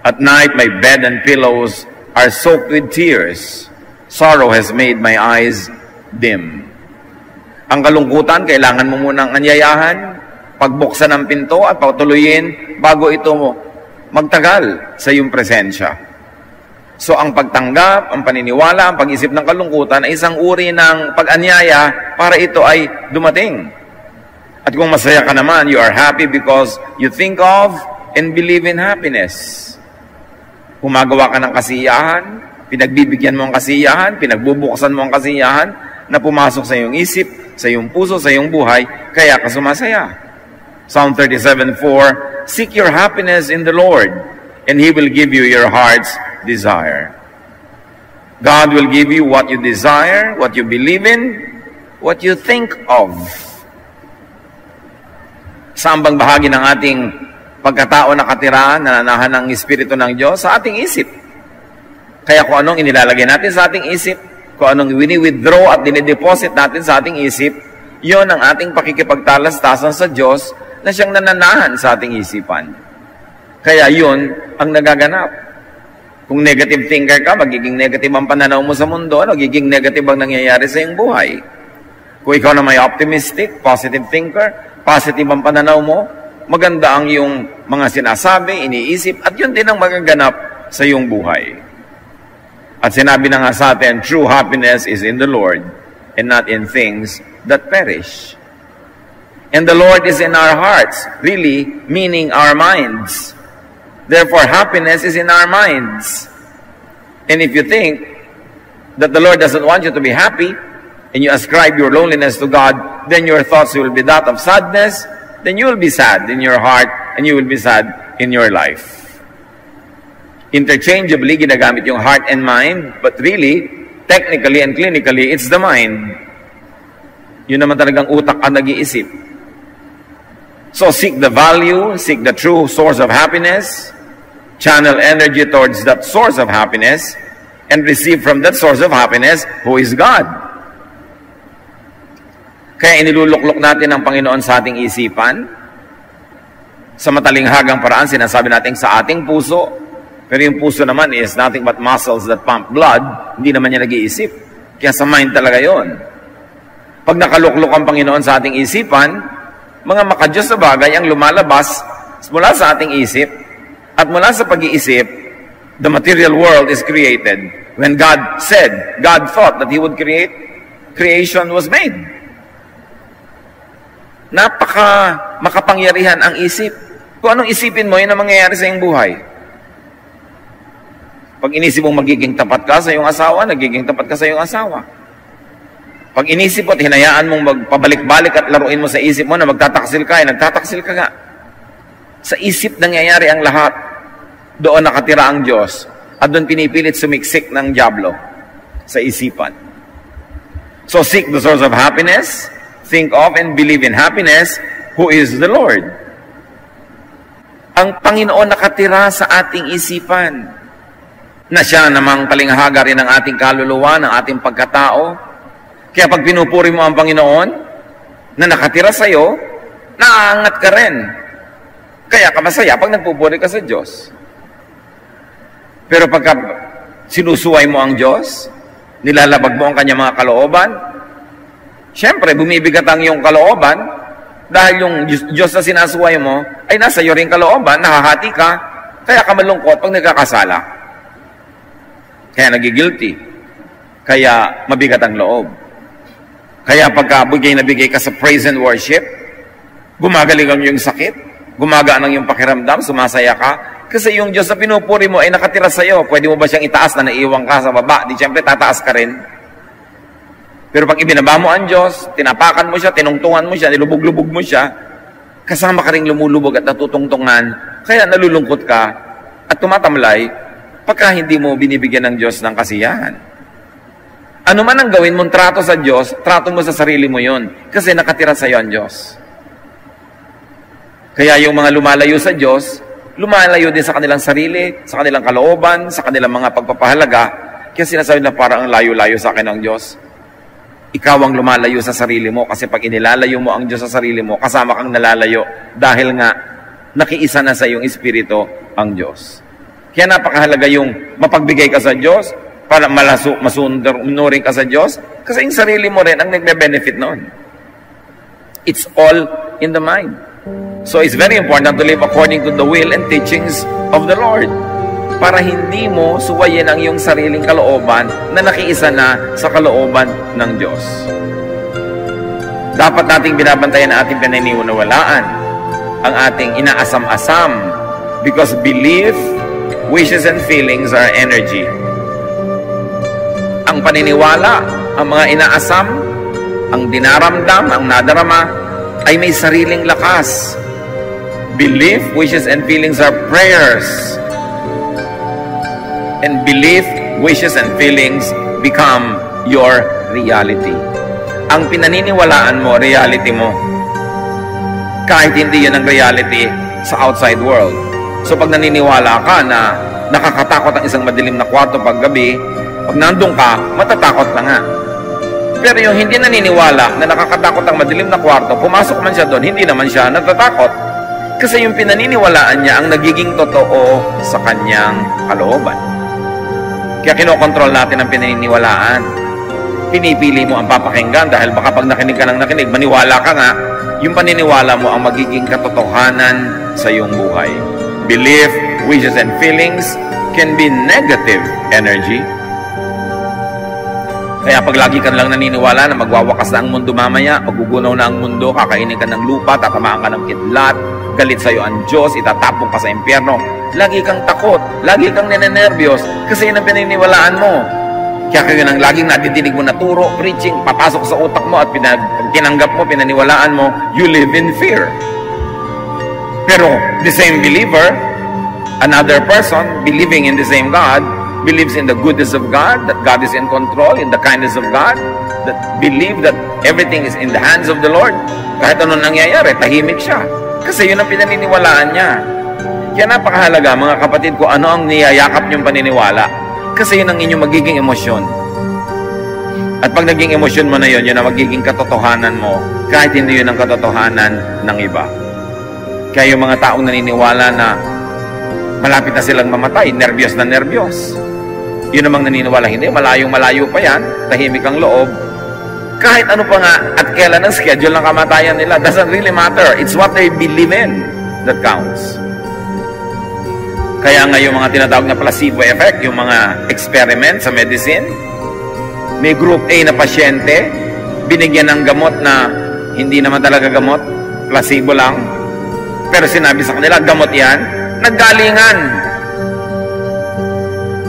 At night my bed and pillows are soaked with tears. Sorrow has made my eyes dim. Ang kalungkutan, kailangan mo munang anyayahan, pagbuksan ng pinto at patuloyin bago ito magtagal sa iyong presensya. So ang pagtanggap, ang paniniwala, ang pag-isip ng kalungkutan ay isang uri ng pag-anyaya para ito ay dumating. At kung masaya ka naman, you are happy because you think of and believe in happiness. Gumagawa ka ng kasiyahan, pinagbibigyan mo ang kasiyahan, pinagbubuksan mo ang kasiyahan na pumasok sa iyong isip, sa iyong puso, sa iyong buhay, kaya ka sumasaya. Psalm 37:4, seek your happiness in the Lord, and He will give you your heart's desire. God will give you what you desire, what you believe in, what you think of. Saan bang bahagi ng ating pagkatao nakatira, nananahan ng Espiritu ng Diyos? Sa ating isip. Kaya kung anong inilalagay natin sa ating isip, kung anong wini-withdraw at dinideposit natin sa ating isip, yon ang ating pakikipagtalastasan sa Diyos na siyang nananahan sa ating isipan. Kaya yun ang nagaganap. Kung negative thinker ka, magiging negative ang pananaw mo sa mundo, magiging negative ang nangyayari sa iyong buhay. Kung ikaw na may optimistic, positive thinker, positive ang pananaw mo, maganda ang iyong mga sinasabi, iniisip, at yun din ang magaganap sa iyong buhay. At sinabi na nga sa atin, true happiness is in the Lord and not in things that perish. And the Lord is in our hearts, really meaning our minds. Therefore, happiness is in our minds. And if you think that the Lord doesn't want you to be happy, and you ascribe your loneliness to God, then your thoughts will be that of sadness, then you will be sad in your heart, and you will be sad in your life. Interchangeably, ginagamit yung heart and mind, but really, technically and clinically, it's the mind. Yun naman talagang utak ang nag-iisip. So seek the value, seek the true source of happiness, channel energy towards that source of happiness, and receive from that source of happiness, who is God. Kaya iniluluklok natin ang Panginoon sa ating isipan. Sa matalinghagang paraan, sinasabi natin sa ating puso. Pero yung puso naman is nothing but muscles that pump blood. Hindi naman niya nag-iisip. Kaya sa mind talaga yon. Pag nakaluklok ang Panginoon sa ating isipan, mga makadiyos na bagay ang lumalabas mula sa ating isip. At mula sa pag-iisip, the material world is created. When God said, God thought that He would create, creation was made. Makapangyarihan ang isip. Kung anong isipin mo, yun ang mangyayari sa iyong buhay. Pag inisip mong magiging tapat ka sa iyong asawa, nagiging tapat ka sa iyong asawa. Pag inisip mo at hinayaan mong magpabalik-balik at laruin mo sa isip mo na magtataksil ka, nagtataksil ka nga. Sa isip nangyayari ang lahat. Doon nakatira ang Diyos. At doon pinipilit sumiksik ng dyablo sa isipan. So seek the source of happiness, think of and believe in happiness, who is the Lord. Ang Panginoon nakatira sa ating isipan, na siya namang talinghaga rin ng ating kaluluwa, ng ating pagkatao. Kaya pag pinupuri mo ang Panginoon, na nakatira sa iyo, naaangat ka rin. Kaya ka masaya pag nagpupuri ka sa Diyos. Pero pagka sinusuway mo ang Diyos, nilalabag mo ang kanyang mga kalooban, siyempre, bumibigat ang iyong kalooban dahil yung Diyos na sinasuway mo ay nasa iyo rin kalooban, nahahati ka, kaya ka malungkot pag nagkakasala. Kaya nagigilty. Kaya mabigat ang loob. Kaya pagka bigay ka sa praise and worship, gumagaling ang iyong sakit, gumagaan ang iyong pakiramdam, sumasaya ka, kasi yung Diyos na pinupuri mo ay nakatira sa iyo. Pwede mo ba siyang itaas na naiiwan ka sa baba? Di siyempre tataas ka rin. Pero pag ibinaba mo ang Diyos, tinapakan mo siya, tinungtungan mo siya, nilubog-lubog mo siya, kasama ka rin lumulubog at natutungtungan, kaya nalulungkot ka at tumatamlay pagka hindi mo binibigyan ng Diyos ng kasiyahan. Ano man ang gawin mong trato sa Diyos, trato mo sa sarili mo yon, kasi nakatira sa iyo ang Diyos. Kaya yung mga lumalayo sa Diyos, lumalayo din sa kanilang sarili, sa kanilang kalooban, sa kanilang mga pagpapahalaga, kaya sinasabi na parang ang layo-layo sa akin ng Diyos. Ikaw ang lumalayo sa sarili mo kasi pag inilalayo mo ang Diyos sa sarili mo, kasama kang nalalayo dahil nga nakiisa na sa iyong espiritu ang Diyos. Kaya napakahalaga yung mapagbigay ka sa Diyos, para masunurin ka sa Diyos, kasi yung sarili mo rin ang nagbe-benefit noon. It's all in the mind. So it's very important to live according to the will and teachings of the Lord, para hindi mo suwayin ang iyong sariling kalooban na nakiisa na sa kalooban ng Diyos. Dapat nating binabantayan ang ating pinaniniwalaan, ang ating inaasam-asam, because belief, wishes, and feelings are energy. Ang paniniwala, ang mga inaasam, ang dinaramdam, ang nadarama, ay may sariling lakas. Belief, wishes, and feelings are prayers. And belief, wishes, and feelings become your reality. Ang pinaniniwalaan mo, reality mo. Kahit hindi yan ang reality sa outside world. So pag naniniwala ka na nakakatakot ang isang madilim na kwarto pag gabi, pag nandun ka, matatakot na nga. Pero yung hindi naniniwala na nakakatakot ang madilim na kwarto, pumasok man siya doon, hindi naman siya natatakot. Kasi yung pinaniniwalaan niya ang nagiging totoo sa kanyang kalooban. Kaya kinokontrol natin ang pinaniniwalaan. Pinipili mo ang papakinggan dahil baka pag nakinig ka ng nakinig, maniwala ka nga, yung paniniwala mo ang magiging katotohanan sa iyong buhay. Belief, wishes, and feelings can be negative energy. Kaya pag lagi ka lang naniniwala na magwawakas na ang mundo mamaya, magugunaw na ang mundo, kakainin ka ng lupa, tatamaan ka ng kidlat, galit sa'yo ang Diyos, itatapong ka sa impyerno, lagi kang takot, lagi kang ninenervyos, kasi yun ang pininiwalaan mo. Kaya yun ang laging natidinig mo na turo, preaching, papasok sa utak mo at tinanggap mo, pinaniwalaan mo, you live in fear. Pero the same believer, another person believing in the same God, believes in the goodness of God, that God is in control, in the kindness of God, that believe that everything is in the hands of the Lord. Kahit anong nangyayari, tahimik siya. Kasi yun ang pinaniniwalaan niya. Kaya napakahalaga, mga kapatid ko, ano ang niyayakap niyong paniniwala. Kasi yun ang inyong magiging emosyon. At pag naging emosyon mo na yun, yun ang magiging katotohanan mo, kahit hindi yun ang katotohanan ng iba. Kaya yung mga taong naniniwala na malapit na silang mamatay, nervyos na nervyos. Yun namang naniniwala, hindi, malayong-malayo pa yan, tahimik ang loob. Kahit ano pa nga, at kailan ang schedule ng kamatayan nila, doesn't really matter. It's what they believe in that counts. Kaya nga yung mga tinatawag na placebo effect, yung mga experiment sa medicine, may group A na pasyente, binigyan ng gamot na hindi naman talaga gamot, placebo lang, pero sinabi sa kanila, gamot yan, naggalingan.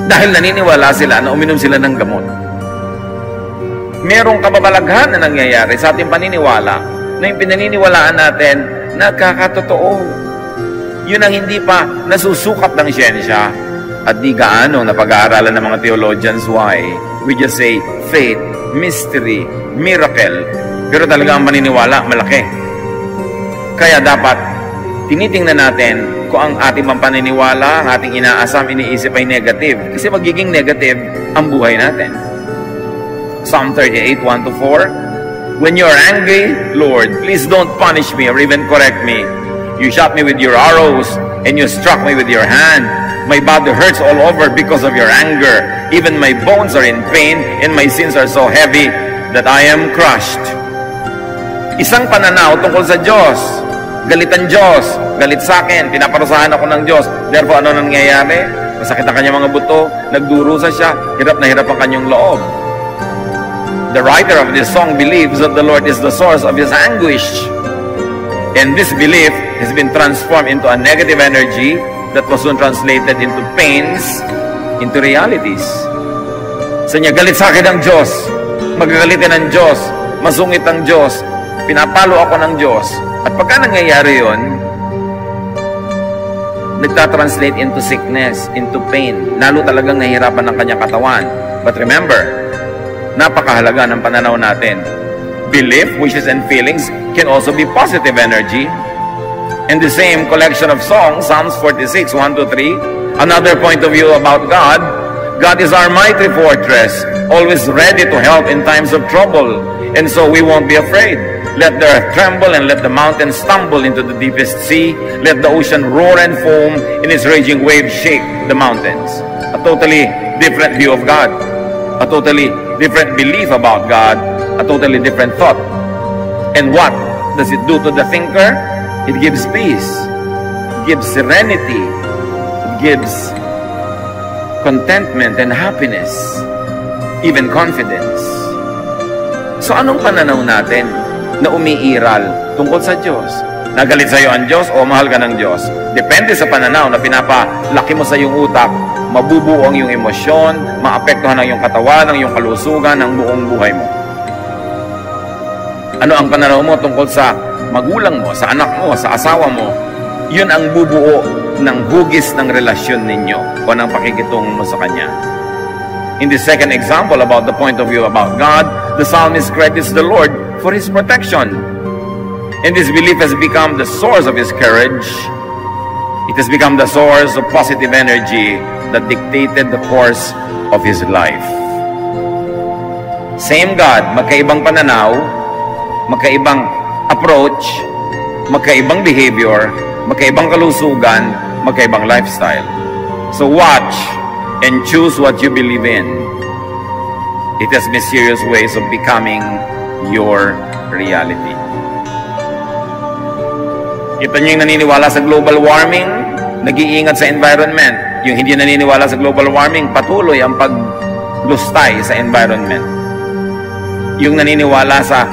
Dahil naniniwala sila na uminom sila ng gamot. Merong kababalaghan na nangyayari sa ating paniniwala na yung pinaniniwalaan natin nagkakatotoo. Yun ang hindi pa nasusukat ng siyensya at di gaano na pag-aaralan ng mga theologians. Why? We just say faith, mystery, miracle. Pero talaga ang paniniwala malaki. Kaya dapat tinitingnan natin kung ang ating paniniwala, ang ating inaasam, iniisip ay negative. Kasi magiging negative ang buhay natin. Psalm 38, 1-4. When you are angry, Lord, please don't punish me or even correct me. You shot me with your arrows and you struck me with your hand. My body hurts all over because of your anger. Even my bones are in pain and my sins are so heavy that I am crushed. Isang pananaw tungkol sa Diyos. Galit ang Diyos, galit sa akin, pinaparusahan ako ng Diyos. Therefore, ano nangyayari? Masakit ang kanyang mga buto, nagdurusa siya, hirap na hirap ang kanyang loob. The writer of this song believes that the Lord is the source of his anguish. And this belief has been transformed into a negative energy that was soon translated into pains, into realities. Sa niya, galit sa akin ang Diyos, magagalitin ang Diyos, masungit ang Diyos, pinapalo ako ng Diyos. At pagka nangyayari yun, nagtatranslate into sickness, into pain. Lalo talagang nahihirapan ng kanyang katawan. But remember, napakahalaga ng pananaw natin. Belief, wishes, and feelings can also be positive energy. In the same collection of songs, Psalms 46, 1-3, another point of view about God, God is our mighty fortress, always ready to help in times of trouble, and so we won't be afraid. Let the earth tremble and let the mountains stumble into the deepest sea. Let the ocean roar and foam and its raging waves shake the mountains. A totally different view of God. A totally different belief about God. A totally different thought. And what does it do to the thinker? It gives peace. It gives serenity. It gives contentment and happiness. Even confidence. So anong pananaw natin na umiiral tungkol sa Diyos? Nagalit sa iyo ang Diyos o mahal ka ng Diyos? Depende sa pananaw na pinapalaki mo sa iyong utak, mabubuo ang iyong emosyon, maapektuhan ang iyong katawan, ang iyong kalusugan, ang buong buhay mo. Ano ang pananaw mo tungkol sa magulang mo, sa anak mo, sa asawa mo? Yun ang bubuo ng hugis ng relasyon ninyo o ng pakikitungo mo sa Kanya. In the second example about the point of view about God, the psalmist credits the Lord for His protection. And this belief has become the source of his courage. It has become the source of positive energy that dictated the course of his life. Same God, magkaibang pananaw, magkaibang approach, magkaibang behavior, magkaibang kalusugan, magkaibang lifestyle. So watch and choose what you believe in. It has mysterious ways of becoming your reality. Kita niyo yung naniniwala sa global warming, nag-iingat sa environment. Yung hindi naniniwala sa global warming, patuloy ang paglustay sa environment. Yung naniniwala sa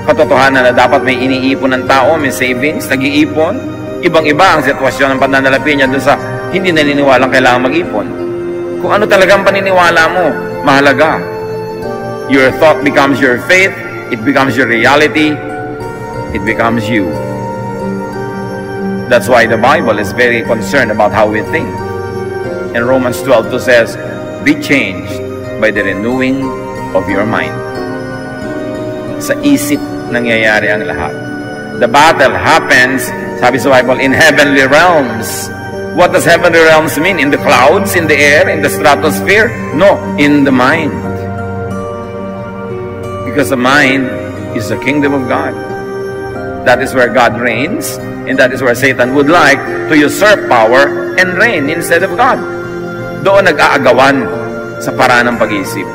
katotohanan na dapat may iniipon ng tao, may savings, nag-iipon, ibang-iba ang sitwasyon ng pananalapi niya doon sa hindi naniniwalang kailangan mag-ipon. Kung ano talagang paniniwala mo, mahalaga. Your thought becomes your faith, it becomes your reality, it becomes you. That's why the Bible is very concerned about how we think. And Romans 12:2 says, be changed by the renewing of your mind. Sa isip nangyayari ang lahat. The battle happens, sabi sa Bible, in heavenly realms. What does heavenly realms mean? In the clouds, in the air, in the stratosphere? No, in the mind. Because the mind is the kingdom of God. That is where God reigns, and that is where Satan would like to usurp power and reign instead of God. Doon nag-aagawan sa paraan ng pag-iisip.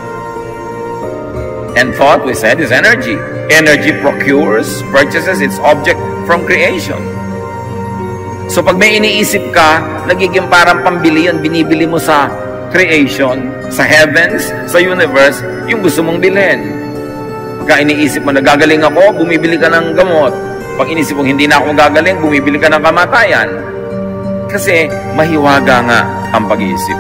And thought, we said, is energy. Energy purchases its object from creation. So pag may iniisip ka, nagiging parang pambili yun, binibili mo sa creation, sa heavens, sa universe, yung gusto mong bilhin. Pagka iniisip mo na gagaling ako, bumibili ka ng gamot. Pag inisip mo hindi na ako gagaling, bumibili ka ng kamatayan. Kasi mahiwaga nga ang pag-iisip.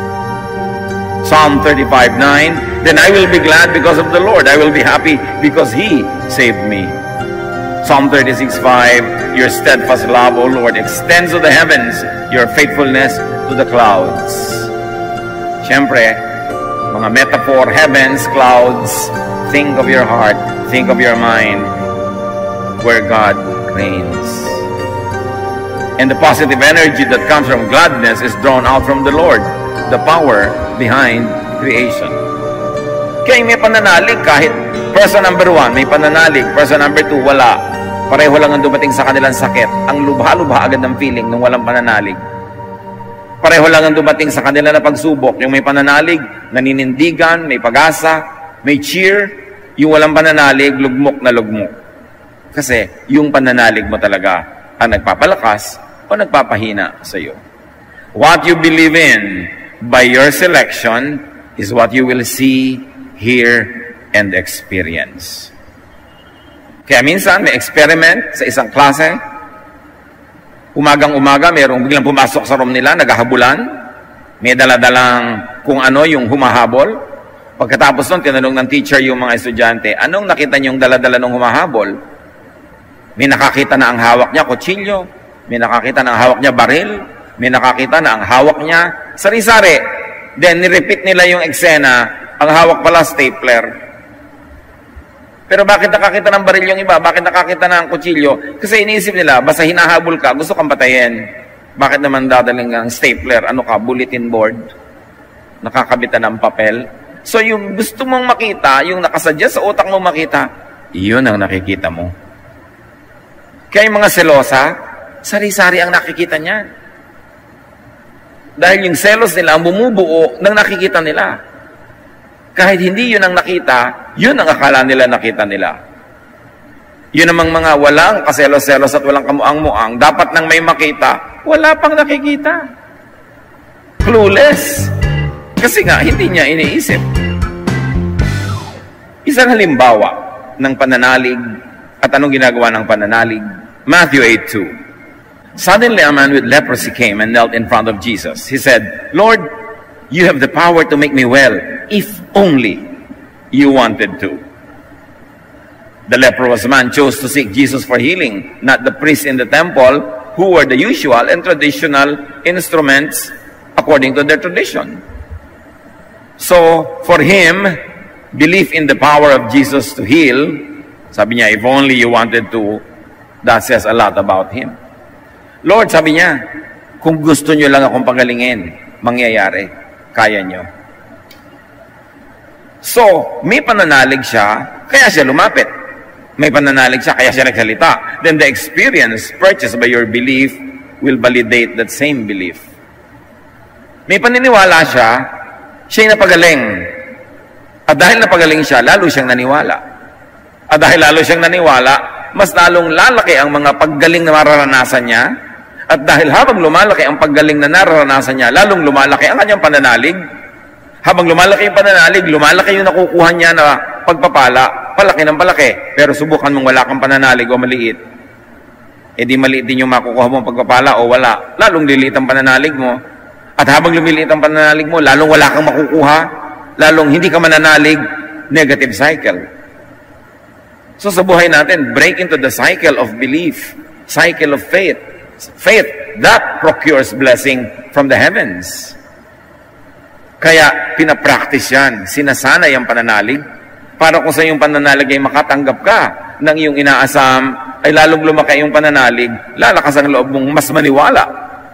Psalm 35:9, then I will be glad because of the Lord. I will be happy because He saved me. Psalm 36:5, your steadfast love, O Lord, extends to the heavens, your faithfulness to the clouds. Siyempre, mga metaphor, heavens, clouds, think of your heart, think of your mind, where God reigns. And the positive energy that comes from gladness is drawn out from the Lord, the power behind creation. Kaya may pananalig kahit person number 1, may pananalig, person number 2, wala. Pareho lang ang dumating sa kanilang sakit. Ang lubha-lubha agad ng feeling nung walang pananalig. Pareho lang ang dumating sa kanila na pagsubok. Yung may pananalig, naninindigan, may pag-asa, may cheer. Yung walang pananalig, lugmok na lugmok. Kasi yung pananalig mo talaga ang nagpapalakas o nagpapahina sa iyo. What you believe in by your selection is what you will see, hear, and experience. Kaya minsan may experiment sa isang klase. Umagang-umaga, mayroong biglang pumasok sa room nila, naghahabulan. May daladalang kung ano yung humahabol. Pagkatapos nun, tinanong ng teacher yung mga estudyante, anong nakita niyong daladala ng humahabol? May nakakita na ang hawak niya, kutsilyo. May nakakita na ang hawak niya, baril. May nakakita na ang hawak niya, sari-sari. Then, nirepeat nila yung eksena, ang hawak pala, stapler. Pero bakit nakakita ng baril yung iba? Bakit nakakita na ang kutsilyo? Kasi iniisip nila, basta hinahabol ka, gusto kang patayin. Bakit naman dadaling ang stapler? Ano ka, bulletin board? Nakakabitan ng papel? So, yung gusto mong makita, yung nakasadya sa utak mong makita, iyon ang nakikita mo. Kaya yung mga selosa, sari-sari ang nakikita niyan. Dahil yung selos nila ang bumubuo ng nakikita nila. Kahit hindi yun ang nakita, yun ang akala nila nakita nila. Yun namang mga walang kaselos-selos at walang kamuang-muang, dapat nang may makita, wala pang nakikita. Clueless. Kasi nga, hindi niya iniisip. Isang halimbawa ng pananalig at anong ginagawa ng pananalig, Matthew 8:2. Suddenly a man with leprosy came and knelt in front of Jesus. He said, Lord, you have the power to make me well, if only you wanted to. The leprous man chose to seek Jesus for healing, not the priests in the temple, who were the usual and traditional instruments according to their tradition. So, for him, belief in the power of Jesus to heal, sabi niya, if only you wanted to, that says a lot about him. Lord, sabi niya, kung gusto niyo lang akong pagalingin, mangyayari, kaya niyo. So, may pananalig siya, kaya siya lumapit. May pananalig siya, kaya siya nagsalita. Then the experience purchased by your belief will validate that same belief. May paniniwala siya, siya'y napagaling. At dahil napagaling siya, lalo siyang naniwala. At dahil lalo siyang naniwala, mas lalong lalaki ang mga paggaling na mararanasan niya. At dahil habang lumalaki ang paggaling na nararanasan niya, lalong lumalaki ang kanyang pananalig. Habang lumalaki yung pananalig, lumalaki yung nakukuha niya na pagpapala, palaki ng palaki. Pero subukan mong wala kang pananalig o maliit. E di maliit din yung makukuha mong pagpapala o wala. Lalong liliit ang pananalig mo. At habang lumiliit ang pananalig mo, lalong wala kang makukuha. Lalong hindi ka mananalig, negative cycle. So sa buhay natin, break into the cycle of belief, cycle of faith. Faith, that procures blessing from the heavens. Kaya pinapractice yan, sinasanay ang pananalig, para kung sa iyong pananalig ay makatanggap ka ng iyong inaasam, ay lalong lumaki yung pananalig, lalakas ang loob mong mas maniwala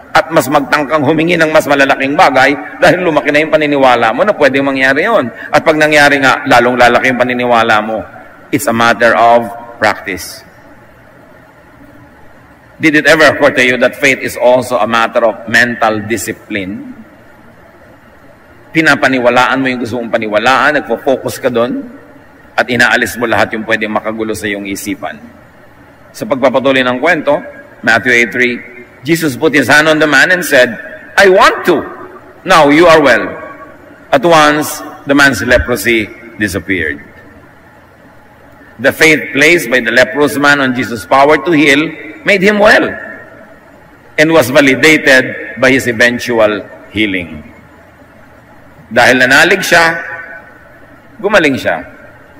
at mas magtangkang humingi ng mas malalaking bagay dahil lumaki na yung paniniwala mo na pwedeng mangyari yon. At pag nangyari nga, lalong lalaki yung paniniwala mo. It's a matter of practice. Did it ever occur to you that faith is also a matter of mental discipline? Pinapaniwalaan mo yung gusto mong paniwalaan, nagpo-focus ka doon, at inaalis mo lahat yung pwedeng makagulo sa iyong isipan. Sa pagpapatuloy ng kwento, Matthew 8:3, Jesus put his hand on the man and said, I want to. Now you are well. At once, the man's leprosy disappeared. The faith placed by the leprous man on Jesus' power to heal made him well and was validated by his eventual healing. Dahil nanalig siya, gumaling siya.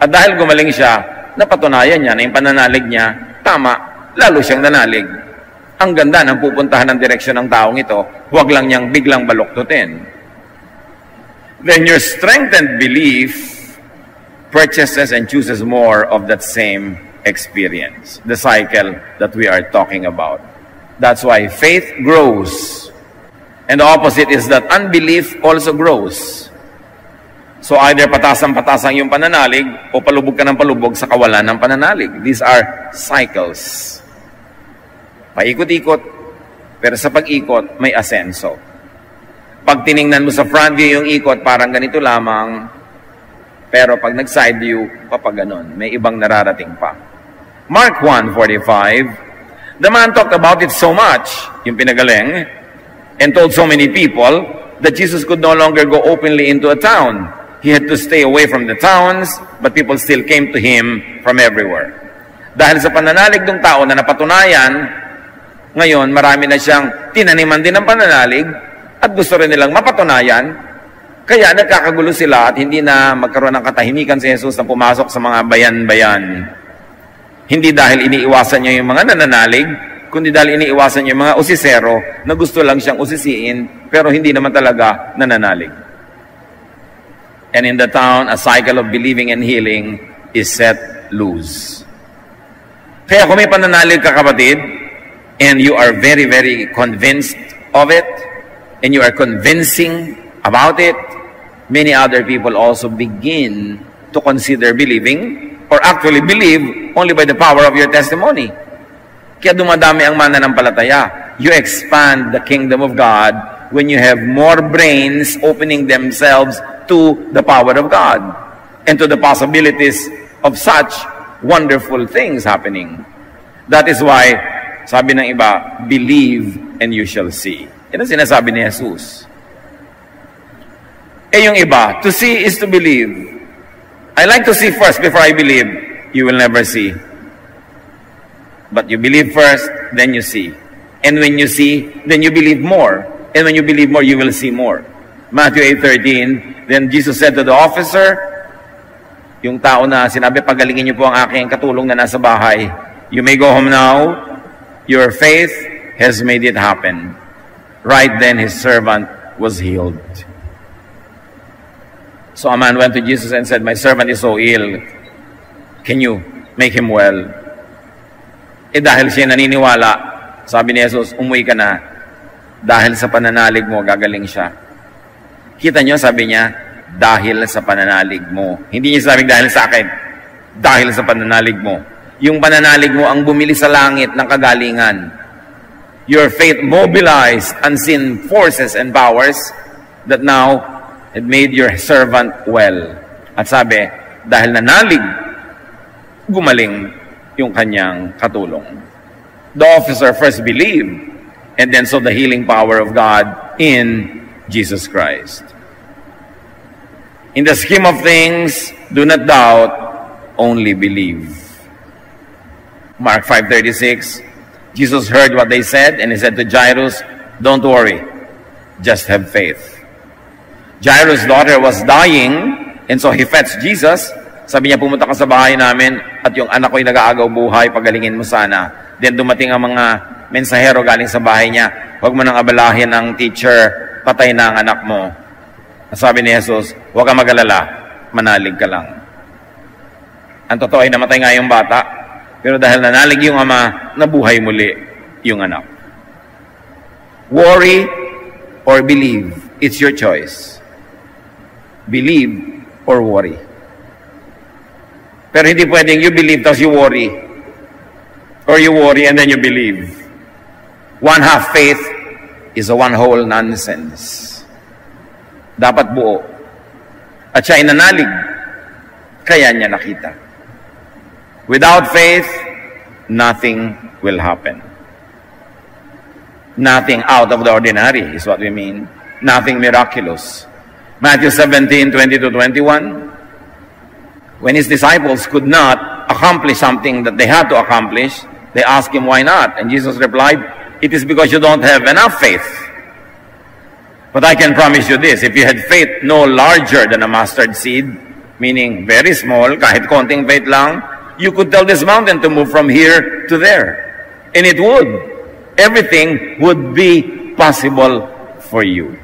At dahil gumaling siya, napatunayan niya na yung pananalig niya, tama, lalo siyang nanalig. Ang ganda ng pupuntahan ng direksyon ng taong ito, huwag lang niyang biglang baluktutin. Then your strengthened belief purchases and chooses more of that same experience, the cycle that we are talking about. That's why faith grows. And the opposite is that unbelief also grows. So either patasang-patasang yung pananalig o palubog ka ng palubog sa kawalan ng pananalig. These are cycles. Paikot-ikot, pero sa pag-ikot, may asenso. Pag tiningnan mo sa front view yung ikot, parang ganito lamang, pero pag nag-side view, papaganon. May ibang nararating pa. Mark 1:45, the man talked about it so much, yung pinagaling, and told so many people that Jesus could no longer go openly into a town. He had to stay away from the towns, but people still came to him from everywhere. Dahil sa pananalig ng tao na napatunayan, ngayon marami na siyang tinaniman din ng pananalig at gusto rin nilang mapatunayan, kaya nagkakagulo sila at hindi na magkaroon ng katahimikan si Jesus na pumasok sa mga bayan-bayan. Hindi dahil iniiwasan niya yung mga nananalig, kundi dahil iniiwasan niya yung mga usisero na gusto lang siyang usisiin, pero hindi naman talaga nananalig. And in the town, a cycle of believing and healing is set loose. Kaya kung may pananalig ka, kapatid, and you are very, very convinced of it, and you are convincing about it, many other people also begin to consider believing or actually believe only by the power of your testimony. Kaya dumadami ang mananampalataya. You expand the kingdom of God when you have more brains opening themselves to the power of God and to the possibilities of such wonderful things happening. That is why, sabi ng iba, believe and you shall see. Yan ang sinasabi ni Jesus. Eh yung iba, to see is to believe. I like to see first before I believe. You will never see. But you believe first, then you see. And when you see, then you believe more. And when you believe more, you will see more. Matthew 8:13, then Jesus said to the officer, yung tao na sinabi, pagalingin niyo po ang aking katulong na nasa bahay. You may go home now. Your faith has made it happen. Right then, his servant was healed. So a man went to Jesus and said, my servant is so ill. Can you make him well? Eh dahil siya naniniwala, sabi ni Jesus, umuwi ka na. Dahil sa pananalig mo, gagaling siya. Kita nyo, sabi niya, dahil sa pananalig mo. Hindi niya sabing dahil sa akin. Dahil sa pananalig mo. Yung pananalig mo ang bumili sa langit ng kagalingan. Your faith mobilized unseen forces and powers that now had made your servant well. At sabi, dahil nanalig, gumaling yung kanyang katulong. The officer first believed and then saw the healing power of God in Jesus Christ. In the scheme of things, do not doubt, only believe. Mark 5:36, Jesus heard what they said and he said to Jairus, don't worry, just have faith. Jairus' daughter was dying and so he fetched Jesus. Sabi niya, pumunta ka sa bahay namin at yung anak ko'y nag-aagaw buhay, pagalingin mo sana. Then dumating ang mga mensahero galing sa bahay niya, huwag mo nang abalahin ang teacher, patay na ang anak mo. Sabi ni Jesus, huwag ka mag-alala, manalig ka lang. Ang totoo ay namatay nga yung bata, pero dahil nanalig yung ama, nabuhay muli yung anak. Worry or believe, it's your choice. Believe or worry. Pero hindi pwedeng you believe tapos you worry. Or you worry and then you believe. One half faith is a one whole nonsense. Dapat buo. At siya ay nanalig, kaya niya nakita. Without faith, nothing will happen. Nothing out of the ordinary is what we mean. Nothing miraculous. Matthew 17:20-21. When his disciples could not accomplish something that they had to accomplish, they asked him why not. And Jesus replied, it is because you don't have enough faith. But I can promise you this, if you had faith no larger than a mustard seed, meaning very small, kahit konting faith lang, you could tell this mountain to move from here to there. And it would. Everything would be possible for you.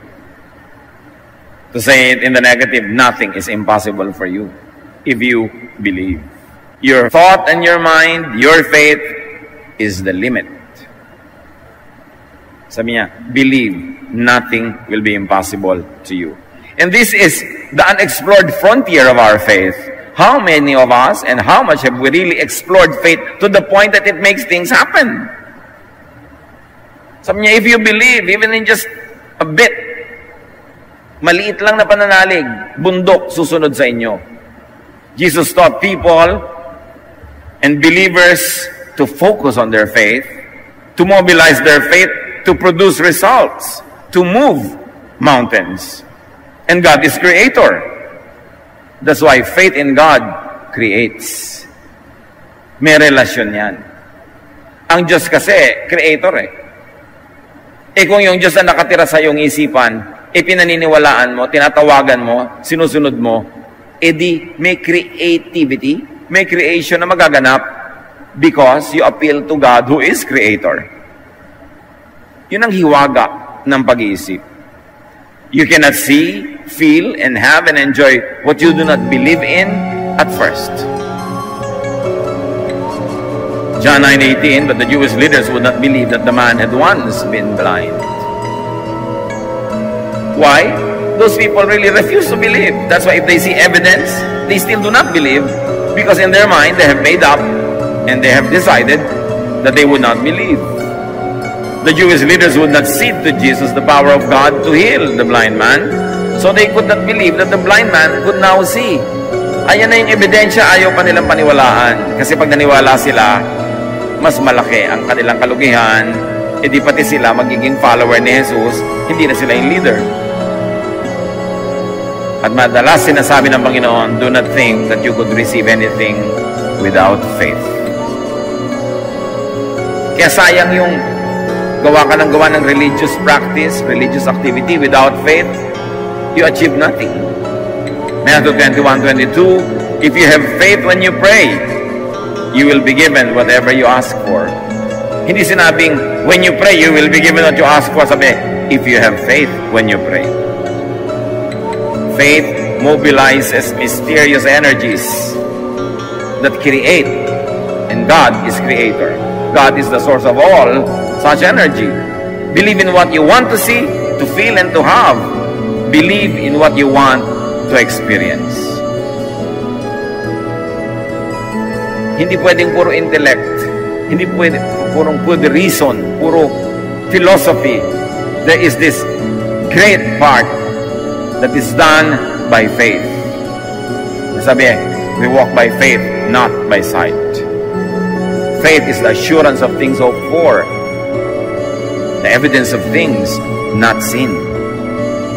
To say it in the negative, nothing is impossible for you if you believe. Your thought and your mind, your faith is the limit. Sabi niya, believe, nothing will be impossible to you. And this is the unexplored frontier of our faith. How many of us and how much have we really explored faith to the point that it makes things happen? Sabi niya, if you believe, even in just a bit, maliit lang na pananalig, bundok susunod sa inyo. Jesus taught people and believers to focus on their faith, to mobilize their faith, to produce results, to move mountains. And God is creator. That's why faith in God creates. May relasyon yan. Ang Diyos kasi, creator eh. Eh kung yung Diyos na nakatira sa iyong isipan, pinaniniwalaan mo, tinatawagan mo, sinusunod mo, di may creativity, may creation na magaganap because you appeal to God who is creator. Yun ang hiwaga ng pag-iisip. You cannot see, feel, and have and enjoy what you do not believe in at first. John 9:18, but the Jewish leaders would not believe that the man had once been blind. Why? Those people really refuse to believe. That's why if they see evidence, they still do not believe because in their mind they have made up and they have decided that they would not believe. The Jewish leaders would not cede to Jesus the power of God to heal the blind man, so they could not believe that the blind man could now see. Ayan na yung ebidensya, ayaw pa nilang paniwalaan. Kasi pag naniwala sila, mas malaki ang kanilang kalugihan, edi pati sila magiging follower ni Jesus, hindi na sila yung leader. At madalas sinasabi ng Panginoon, do not think that you could receive anything without faith. Kaya sayang yung gawa ka ng religious practice, religious activity without faith, you achieve nothing. Matthew 21:22, if you have faith when you pray, you will be given whatever you ask for. Hindi sinabing, when you pray, you will be given what you ask for. Sabi, if you have faith when you pray. Faith mobilizes mysterious energies that create, and God is creator. God is the source of all such energy. Believe in what you want to see, to feel, and to have. Believe in what you want to experience. Hindi pwedeng puro intellect. Hindi pwedeng puro reason, puro philosophy. There is this great part that is done by faith. Sabi, we walk by faith, not by sight. Faith is the assurance of things hoped for, the evidence of things not seen.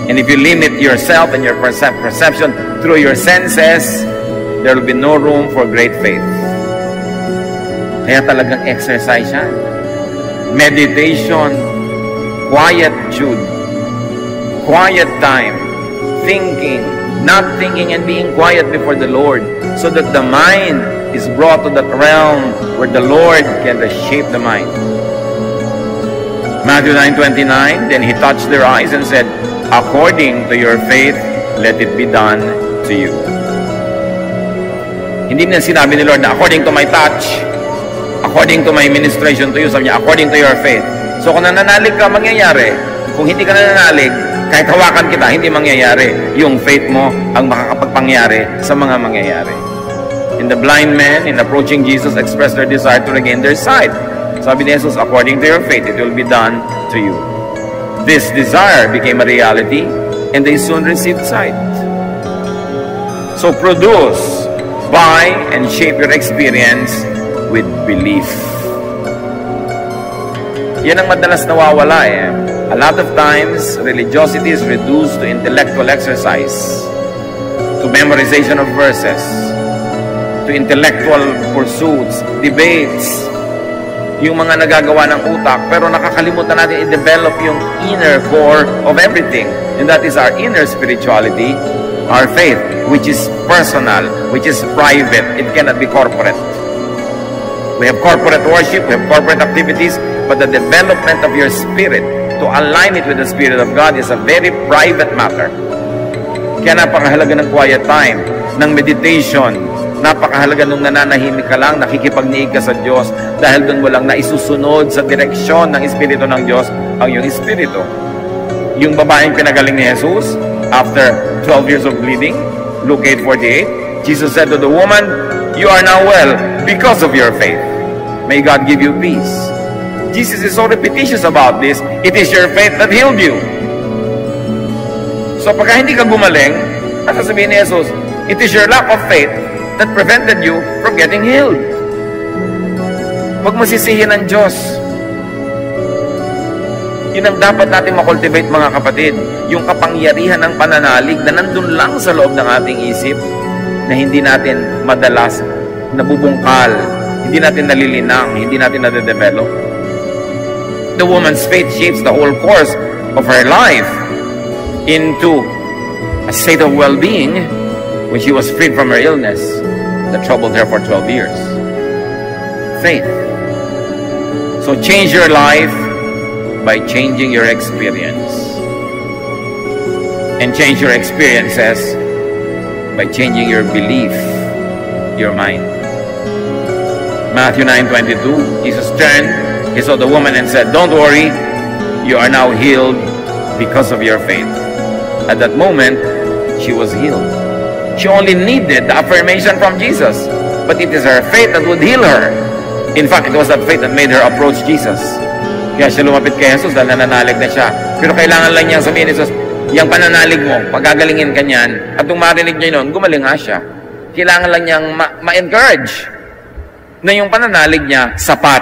And if you limit yourself and your perception through your senses, there will be no room for great faith. Kaya talagang exercise yan. Meditation, quietude, quiet time, thinking, not thinking and being quiet before the Lord, so that the mind is brought to that realm where the Lord can shape the mind. Matthew 9:29, then he touched their eyes and said, according to your faith, let it be done to you. Hindi na sinabi ni Lord na according to my touch, according to my ministration to you, sabi niya, according to your faith. So kung nananalig ka, mangyayari. Kung hindi ka nananalig, kahit hawakan kita, hindi mangyayari. Yung faith mo ang makakapagpangyari sa mga mangyayari. And the blind men, in approaching Jesus, expressed their desire to regain their sight. Sabi ni Jesus, according to your faith, it will be done to you. This desire became a reality, and they soon received sight. So produce, buy, and shape your experience with belief. Yan ang madalas nawawala eh. A lot of times, religiosity is reduced to intellectual exercise, to memorization of verses, to intellectual pursuits, debates, yung mga nagagawa ng utak, pero nakakalimutan natin i-develop yung inner core of everything. And that is our inner spirituality, our faith, which is personal, which is private. It cannot be corporate. We have corporate worship, we have corporate activities, but the development of your spirit, to align it with the Spirit of God, is a very private matter. Kaya napakahalaga ng quiet time, ng meditation, napakahalaga nung nananahimik ka lang, nakikipagniig ka sa Diyos, dahil doon mo lang na isusunod sa direksyon ng Espiritu ng Diyos ang iyong Espiritu. Yung babaeng pinagaling ni Jesus, after 12 years of bleeding, Luke 8:48, Jesus said to the woman, you are now well because of your faith. May God give you peace. Jesus is so repetitious about this. It is your faith that healed you. So pagka hindi ka gumaling, ang sasabihin ni Jesus, it is your lack of faith that prevented you from getting healed. Huwag mo sisihin ng Diyos. Yun ang dapat natin makultivate, mga kapatid. Yung kapangyarihan ng pananalig na nandun lang sa loob ng ating isip, na hindi natin madalas nabubungkal, hindi natin nalilinang, hindi natin nade-develop. The woman's faith shapes the whole course of her life into a state of well-being when she was freed from her illness that troubled her for 12 years. Faith. So change your life by changing your experience. And change your experiences by changing your belief, your mind. Matthew 9:22, Jesus turned, he saw the woman and said, don't worry, you are now healed because of your faith. At that moment, she was healed. She only needed the affirmation from Jesus, but it is her faith that would heal her. In fact, it was that faith that made her approach Jesus. Kaya siya lumapit kay Jesus dahil nananalig na siya. Pero kailangan lang niyang sabihin ni Jesus, yung pananalig mo, pagagalingin ka niyan, at nung marinig niya yun, gumaling nga siya. Kailangan lang niyang ma-encourage na yung pananalig niya sapat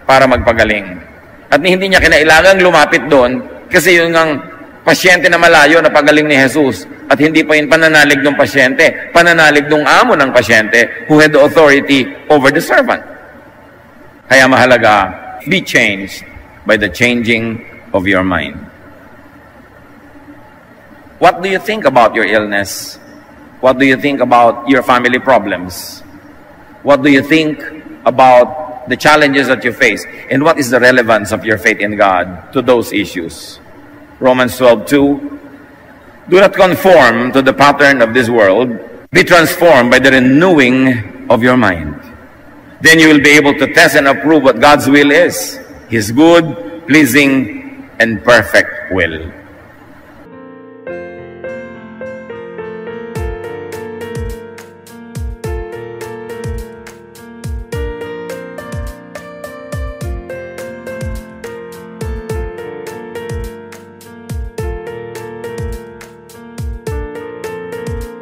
para magpagaling. At hindi niya kinailangang lumapit doon kasi yung ang pasyente na malayo na pagaling ni Jesus at hindi pa yung pananalig ng pasyente, pananalig ng amo ng pasyente who had the authority over the servant. Kaya mahalaga, be changed by the changing of your mind. What do you think about your illness? What do you think about your family problems? What do you think about the challenges that you face? And what is the relevance of your faith in God to those issues? Romans 12:2. Do not conform to the pattern of this world. Be transformed by the renewing of your mind. Then you will be able to test and approve what God's will is. His good, pleasing, and perfect will.